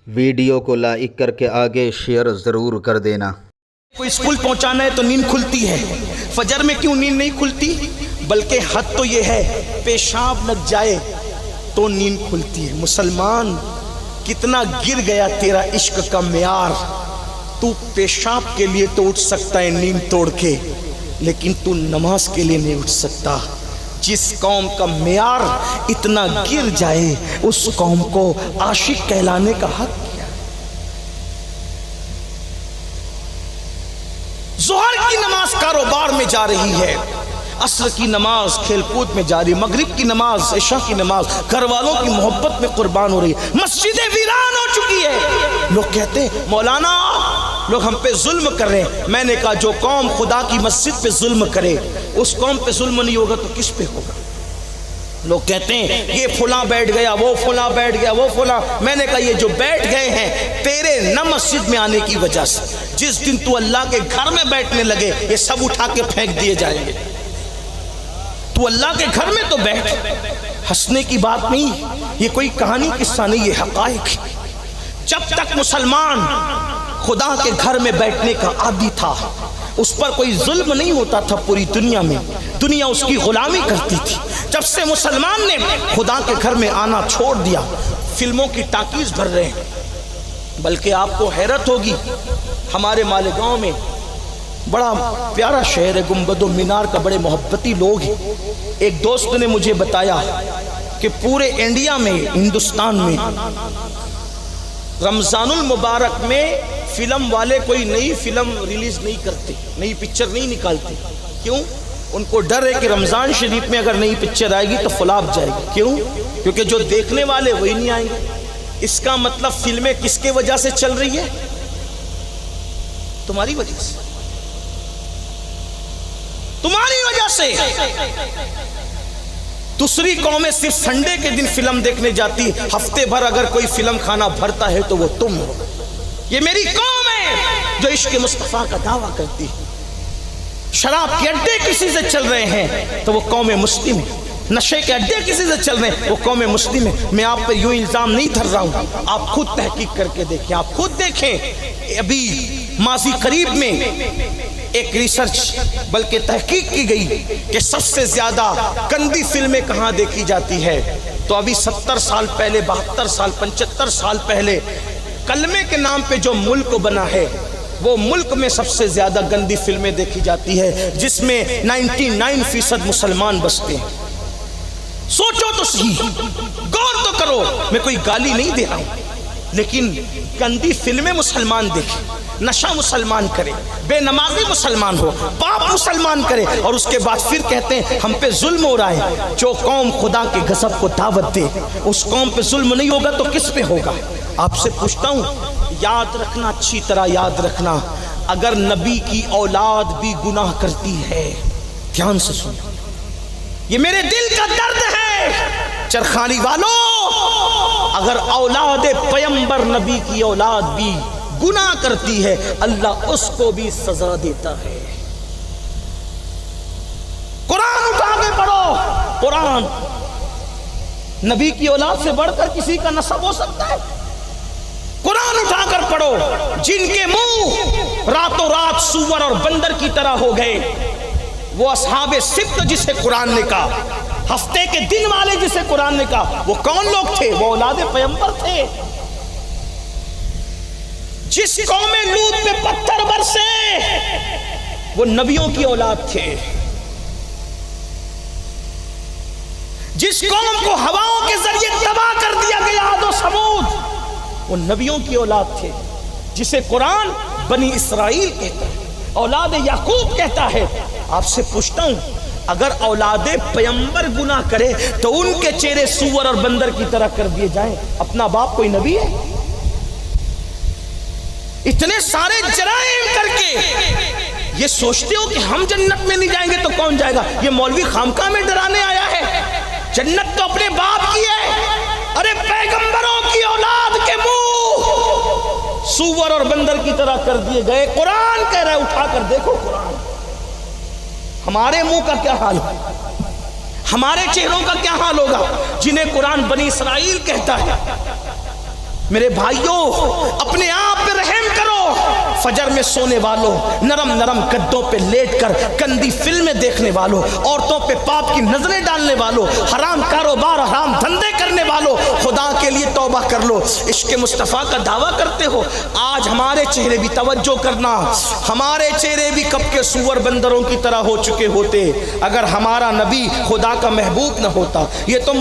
Video کو like کر کے آگے شیئر ضرور کر دینا۔ کوئی اسکول پہنچانا ہے تو نیند کھلتی ہے، فجر میں کیوں نیند نہیں کھلتی؟ بلکہ حد تو یہ ہے پیشاب لگ جائے تو نیند کھلتی ہے۔ مسلمان کتنا گر گیا تیرا عشق کا معیار، تو پیشاب کے لیے تو اٹھ سکتا ہے نیند توڑ کے، لیکن تو نماز کے لیے نہیں اٹھ سکتا۔ جس قوم کا معیار اتنا گر جائے اس قوم کو عاشق کہلانے کا حق کیا؟ ظہر کی نماز کاروبار میں جا رہی ہے، عصر کی نماز کھیل کود میں جاری، مغرب کی نماز، عشاء کی نماز گھر والوں کی محبت میں قربان ہو رہی ہے، مسجدیں ویران ہو چکی ہے۔ لوگ کہتے ہیں مولانا لوگ ہم پہ ظلم کر رہے ہیں۔ میں نے کہا جو قوم خدا کی مسجد پہ ظلم کرے اس قوم پہ ظلم نہیں ہوگا تو کس پہ ہوگا؟ لوگ کہتے ہیں یہ فلاں بیٹھ گیا، وہ فلاں بیٹھ گیا، وہ فلاں۔ میں نے کہا یہ جو بیٹھ گئے ہیں تیرے نہ مسجد میں آنے کی وجہ سے، جس دن تو اللہ کے گھر میں بیٹھنے لگے یہ سب اٹھا کے پھینک دیے جائیں گے۔ تو اللہ کے گھر میں تو بیٹھ، ہنسنے کی بات نہیں، یہ کوئی کہانی قصہ نہیں، یہ حقائق۔ جب تک مسلمان خدا کے گھر میں بیٹھنے کا عادی تھا اس پر کوئی ظلم نہیں ہوتا تھا، پوری دنیا میں دنیا اس کی غلامی کرتی تھی۔ جب سے مسلمان نے خدا کے گھر میں آنا چھوڑ دیا فلموں کی ٹاکیز بھر رہے ہیں۔ بلکہ آپ کو حیرت ہوگی ہمارے مالیگاؤں میں بڑا پیارا شہر ہے، گنبد و مینار کا بڑے محبتی لوگ ہیں۔ ایک دوست نے مجھے بتایا کہ پورے انڈیا میں ہندوستان میں رمضان المبارک میں فلم والے کوئی نئی فلم ریلیز نہیں کرتے، نئی پکچر نہیں نکالتے۔ کیوں؟ ان کو ڈر ہے کہ رمضان شریف میں اگر نئی پکچر آئے گی تو فلاپ جائے گی۔ کیوں؟ کیونکہ جو دیکھنے والے وہی نہیں آئیں گے۔ اس کا مطلب فلمیں کس کے وجہ سے چل رہی ہے؟ تمہاری وجہ سے، تمہاری وجہ سے۔ دوسری قومیں صرف سنڈے کے دن فلم دیکھنے جاتی، ہفتے بھر اگر کوئی فلم کھانا بھرتا ہے تو وہ تم ہو۔ یہ میری قوم ہے جو عشق مصطفیٰ کا دعویٰ کرتی ہے۔ شراب کے اڈے کسی سے چل رہے ہیں تو وہ قوم مسلم ہے، نشے کے اڈے کسی سے چل رہے ہیں وہ قوم مسلم ہے۔ میں آپ پر یوں الزام نہیں دھر رہا ہوں، آپ خود تحقیق کر کے دیکھیں، آپ خود دیکھیں۔ ابھی ماضی قریب میں ایک ریسرچ بلکہ تحقیق کی گئی کہ سب سے زیادہ گندی فلمیں کہاں دیکھی جاتی ہے، تو ابھی 70 سال پہلے، 72 سال، 75 سال پہلے کلمے کے نام پہ جو ملک بنا ہے وہ ملک میں سب سے زیادہ گندی فلمیں دیکھی جاتی ہے، جس میں 99% مسلمان بستے ہیں۔ سوچو تو صحیح، غور تو کرو۔ میں کوئی گالی نہیں دے رہا ہوں، لیکن گندی فلمیں مسلمان دیکھیں، نشہ مسلمان کرے، بے نمازی مسلمان ہو، پاپ مسلمان کرے، اور اس کے بعد پھر کہتے ہیں ہم پہ ظلم ہو رہا ہے۔ جو قوم خدا کے غضب کو دعوت دے اس قوم پہ ظلم نہیں ہوگا تو کس پہ ہوگا؟ آپ سے پوچھتا ہوں، یاد رکھنا، اچھی طرح یاد رکھنا، اگر نبی کی اولاد بھی گناہ کرتی ہے، دھیان سے سنو، یہ میرے دل کا درد ہے چرخانی والوں، اگر اولاد پیمبر نبی کی اولاد بھی گناہ کرتی ہے اللہ اس کو بھی سزا دیتا ہے۔ قرآن اٹھا کے پڑھو، قرآن۔ نبی کی اولاد سے بڑھ کر کسی کا نسب ہو سکتا ہے؟ قرآن اٹھا کر پڑھو۔ جن کے منہ راتوں رات سور اور بندر کی طرح ہو گئے، وہ اصحاب سبت جسے قرآن نے کہا، ہفتے کے دن والے جسے قرآن نے کہا، وہ کون لوگ تھے؟ وہ اولاد پیمبر تھے۔ جس قوم لوط پہ پتھر برسے وہ نبیوں کی اولاد تھے۔ جس قوم کو ہواؤں کے ذریعے تباہ کر دیا گیا عاد و ثمود، وہ نبیوں کی اولاد تھے، جسے قرآن بنی اسرائیل کہتا ہے، اولاد یعقوب کہتا ہے۔ آپ سے پوچھتا ہوں، اگر اولاد پیمبر گناہ کرے تو ان کے چہرے سور اور بندر کی طرح کر دیے جائیں، اپنا باپ کوئی نبی ہے؟ اتنے سارے جرائم کر کے یہ سوچتے ہو کہ ہم جنت میں نہیں جائیں گے تو کون جائے گا؟ یہ مولوی خامخواہ میں ڈرانے آیا ہے؟ جنت تو اپنے باپ کی ہے۔ ارے پیغمبروں کی اولاد کے منہ سور اور بندر کی طرح کر دیے گئے۔ قرآن کہہ رہا ہے، اٹھا کر دیکھو قرآن۔ ہمارے منہ کا کیا حال ہے؟ ہمارے چہروں کا کیا حال ہوگا جنہیں قرآن بنی اسرائیل کہتا ہے؟ میرے بھائیوں اپنے آپ پہ رحم کرو. فجر میں سونے والوں, نرم نرم گدوں پہ لیٹ کر گندی فلمیں دیکھنے والوں, عورتوں پہ پاپ کی نظریں ڈالنے والوں, حرام کاروبار حرام دھندے کرنے والوں, خدا کے لیے توبہ کر لو. عشق مصطفیٰ کا دعویٰ کرتے ہو, آج ہمارے چہرے بھی توجہ کرنا, ہمارے چہرے بھی کب کے سور بندروں کی طرح ہو چکے ہوتے اگر ہمارا نبی خدا کا محبوب نہ ہوتا. یہ تو